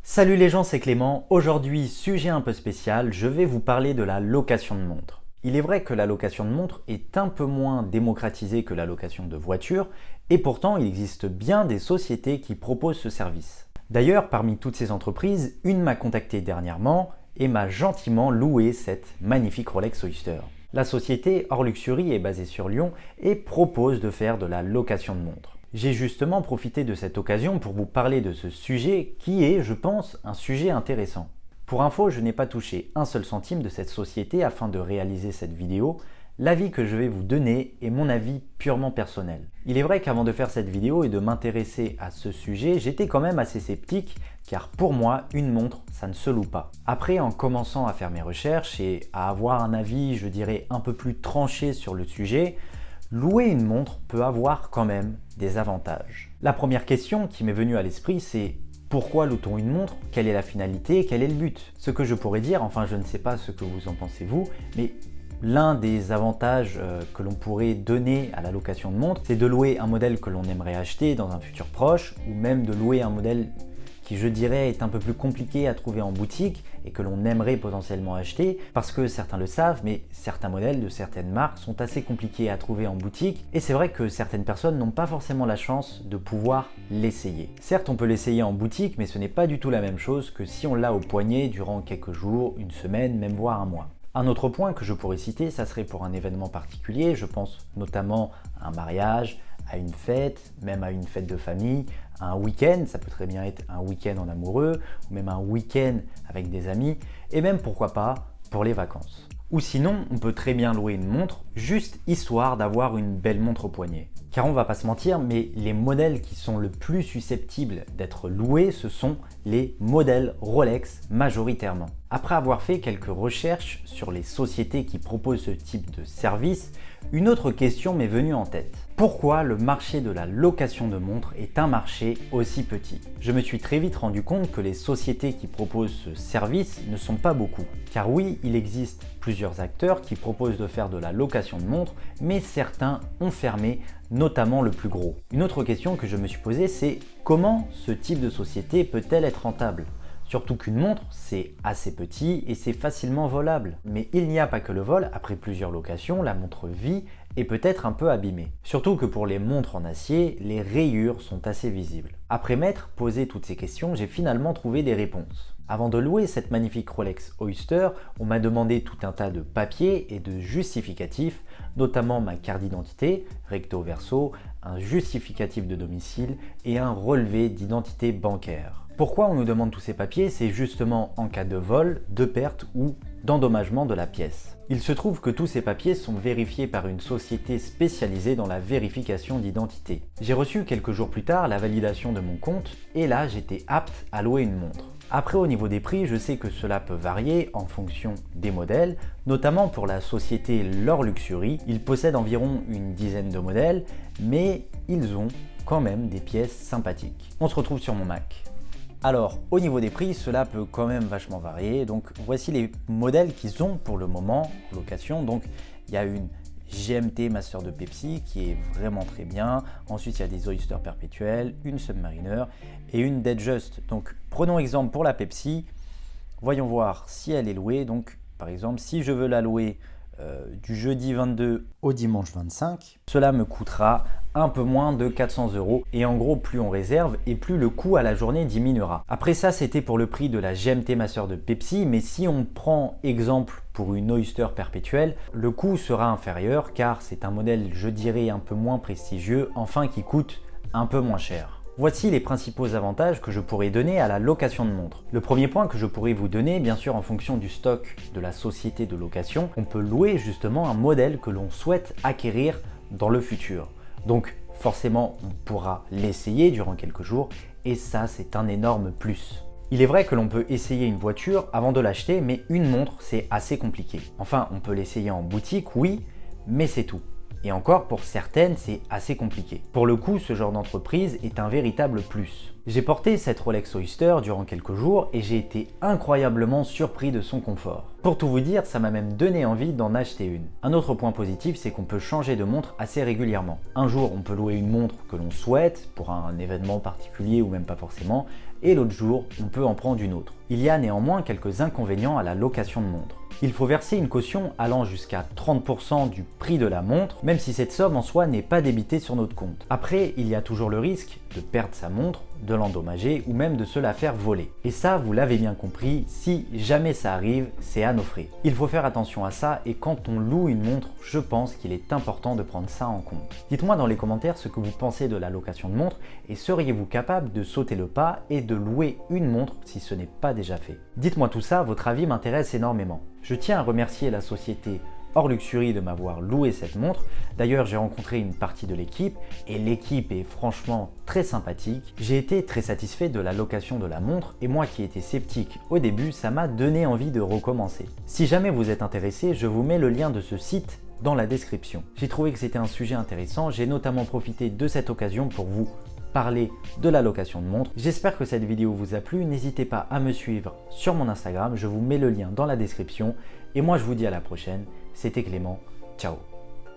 Salut les gens, c'est Clément. Aujourd'hui, sujet un peu spécial, je vais vous parler de la location de montres. Il est vrai que la location de montres est un peu moins démocratisée que la location de voitures, et pourtant il existe bien des sociétés qui proposent ce service. D'ailleurs, parmi toutes ces entreprises, une m'a contacté dernièrement et m'a gentiment loué cette magnifique Rolex Oyster. La société Hors Luxury est basée sur Lyon et propose de faire de la location de montres. J'ai justement profité de cette occasion pour vous parler de ce sujet qui est, je pense, un sujet intéressant. Pour info, je n'ai pas touché un seul centime de cette société afin de réaliser cette vidéo. L'avis que je vais vous donner est mon avis purement personnel. Il est vrai qu'avant de faire cette vidéo et de m'intéresser à ce sujet, j'étais quand même assez sceptique car pour moi, une montre, ça ne se loue pas. Après, en commençant à faire mes recherches et à avoir un avis, je dirais, un peu plus tranché sur le sujet, louer une montre peut avoir quand même des avantages. La première question qui m'est venue à l'esprit, c'est pourquoi loue-t-on une montre? Quelle est la finalité? Quel est le but? Ce que je pourrais dire, enfin je ne sais pas ce que vous en pensez vous, mais l'un des avantages que l'on pourrait donner à la location de montre, c'est de louer un modèle que l'on aimerait acheter dans un futur proche, ou même de louer un modèle qui je dirais est un peu plus compliqué à trouver en boutique et que l'on aimerait potentiellement acheter parce que certains le savent, mais certains modèles de certaines marques sont assez compliqués à trouver en boutique et c'est vrai que certaines personnes n'ont pas forcément la chance de pouvoir l'essayer. Certes, on peut l'essayer en boutique, mais ce n'est pas du tout la même chose que si on l'a au poignet durant quelques jours, une semaine, même voire un mois. Un autre point que je pourrais citer, ça serait pour un événement particulier, je pense notamment à un mariage, à une fête, même à une fête de famille, à un week-end, ça peut très bien être un week-end en amoureux, ou même un week-end avec des amis, et même pourquoi pas pour les vacances. Ou sinon, on peut très bien louer une montre, juste histoire d'avoir une belle montre au poignet. Car on va pas se mentir, mais les modèles qui sont le plus susceptibles d'être loués, ce sont les modèles Rolex majoritairement. Après avoir fait quelques recherches sur les sociétés qui proposent ce type de service, une autre question m'est venue en tête. Pourquoi le marché de la location de montres est un marché aussi petit? Je me suis très vite rendu compte que les sociétés qui proposent ce service ne sont pas beaucoup. Car oui, il existe plusieurs acteurs qui proposent de faire de la location de montres, mais certains ont fermé, notamment le plus gros. Une autre question que je me suis posée, c'est comment ce type de société peut-elle être rentable? Surtout qu'une montre, c'est assez petit et c'est facilement volable. Mais il n'y a pas que le vol, après plusieurs locations, la montre vit et peut être un peu abîmée. Surtout que pour les montres en acier, les rayures sont assez visibles. Après m'être posé toutes ces questions, j'ai finalement trouvé des réponses. Avant de louer cette magnifique Rolex Oyster, on m'a demandé tout un tas de papiers et de justificatifs, notamment ma carte d'identité, recto verso, un justificatif de domicile et un relevé d'identité bancaire. Pourquoi on nous demande tous ces papiers? C'est justement en cas de vol, de perte ou d'endommagement de la pièce. Il se trouve que tous ces papiers sont vérifiés par une société spécialisée dans la vérification d'identité. J'ai reçu quelques jours plus tard la validation de mon compte et là j'étais apte à louer une montre. Après au niveau des prix, je sais que cela peut varier en fonction des modèles, notamment pour la société L'Or Luxury. Ils possèdent environ une dizaine de modèles, mais ils ont quand même des pièces sympathiques. On se retrouve sur mon Mac. Alors, au niveau des prix, cela peut quand même vachement varier. Donc, voici les modèles qu'ils ont pour le moment en location. Donc, il y a une GMT Master de Pepsi qui est vraiment très bien. Ensuite, il y a des Oyster perpétuels, une Submariner et une Datejust. Donc, prenons exemple pour la Pepsi. Voyons voir si elle est louée. Donc, par exemple, si je veux la louer du jeudi 22 au dimanche 25, cela me coûtera un peu moins de 400 € et en gros plus on réserve et plus le coût à la journée diminuera. Après ça c'était pour le prix de la GMT Master de Pepsi, mais si on prend exemple pour une Oyster perpétuelle, le coût sera inférieur car c'est un modèle je dirais un peu moins prestigieux, enfin qui coûte un peu moins cher. Voici les principaux avantages que je pourrais donner à la location de montres. Le premier point que je pourrais vous donner, bien sûr en fonction du stock de la société de location, on peut louer justement un modèle que l'on souhaite acquérir dans le futur. Donc forcément on pourra l'essayer durant quelques jours et ça c'est un énorme plus. Il est vrai que l'on peut essayer une voiture avant de l'acheter, mais une montre c'est assez compliqué. Enfin on peut l'essayer en boutique, oui, mais c'est tout. Et encore, pour certaines, c'est assez compliqué. Pour le coup, ce genre d'entreprise est un véritable plus. J'ai porté cette Rolex Oyster durant quelques jours et j'ai été incroyablement surpris de son confort. Pour tout vous dire, ça m'a même donné envie d'en acheter une. Un autre point positif, c'est qu'on peut changer de montre assez régulièrement. Un jour, on peut louer une montre que l'on souhaite pour un événement particulier ou même pas forcément, et l'autre jour, on peut en prendre une autre. Il y a néanmoins quelques inconvénients à la location de montre. Il faut verser une caution allant jusqu'à 30% du prix de la montre, même si cette somme en soi n'est pas débitée sur notre compte. Après, il y a toujours le risque de perdre sa montre, de l'endommager ou même de se la faire voler. Et ça, vous l'avez bien compris, si jamais ça arrive, c'est à nos frais. Il faut faire attention à ça et quand on loue une montre, je pense qu'il est important de prendre ça en compte. Dites-moi dans les commentaires ce que vous pensez de la location de montre et seriez-vous capable de sauter le pas et de louer une montre si ce n'est pas déjà fait. Dites-moi tout ça, votre avis m'intéresse énormément. Je tiens à remercier la société Or Luxury de m'avoir loué cette montre. D'ailleurs, j'ai rencontré une partie de l'équipe et l'équipe est franchement très sympathique. J'ai été très satisfait de la location de la montre et moi qui étais sceptique au début, ça m'a donné envie de recommencer. Si jamais vous êtes intéressé, je vous mets le lien de ce site dans la description. J'ai trouvé que c'était un sujet intéressant, j'ai notamment profité de cette occasion pour vous parler de la location de montre. J'espère que cette vidéo vous a plu, n'hésitez pas à me suivre sur mon Instagram, je vous mets le lien dans la description et moi je vous dis à la prochaine, c'était Clément, ciao.